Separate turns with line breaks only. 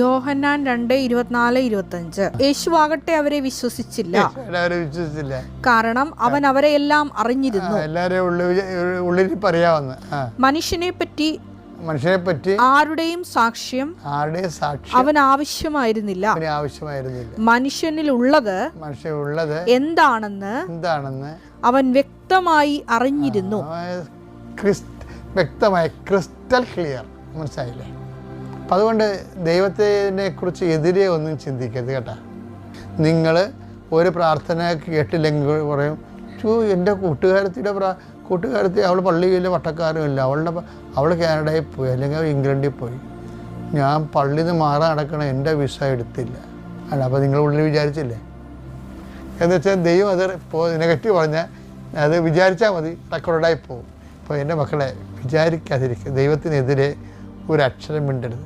യോഹന്നാൻ 2:24-25. യേശുവാകട്ടെ അവരെ വിശ്വസിച്ചില്ല, കാരണം അവൻ അവരെയെല്ലാം അറിഞ്ഞിരുന്നു. മനുഷ്യനെ പറ്റി ആരുടെയും സാക്ഷ്യം അവൻ ആവശ്യമായിരുന്നില്ല. മനുഷ്യനിലുള്ളത് എന്താണെന്ന് അവൻ വ്യക്തമായി അറിഞ്ഞിരുന്നു.
വ്യക്തമായി, ക്രിസ്റ്റൽ ക്ലിയർ. മനസ്സിലായില്ലേ? അപ്പം അതുകൊണ്ട് ദൈവത്തിനെ കുറിച്ച് എതിരെ ഒന്നും ചിന്തിക്കരുത് കേട്ടോ. നിങ്ങൾ ഒരു പ്രാർത്ഥന കേട്ടില്ലെങ്കിൽ പറയും, എൻ്റെ കൂട്ടുകാരത്തി അവൾ പള്ളിയിൽ വട്ടക്കാരുമില്ല, അവൾ കാനഡയിൽ പോയി അല്ലെങ്കിൽ ഇംഗ്ലണ്ടിൽ പോയി, ഞാൻ പള്ളിയിൽ നിന്ന് മാറാൻ നടക്കണം, എൻ്റെ വിസ എടുത്തില്ല. അല്ല, അപ്പോൾ നിങ്ങൾ ഉള്ളിൽ വിചാരിച്ചില്ലേ എന്ന് വെച്ചാൽ ദൈവം അത് നെഗറ്റീവ് പറഞ്ഞാൽ അത് വിചാരിച്ചാൽ മതി, റെക്കോർഡായി പോകും. അപ്പോൾ എൻ്റെ മക്കളെ, വിചാരിക്കാതിരിക്കുക, ദൈവത്തിനെതിരെ ഒരു അക്ഷരം മിണ്ടരുത്.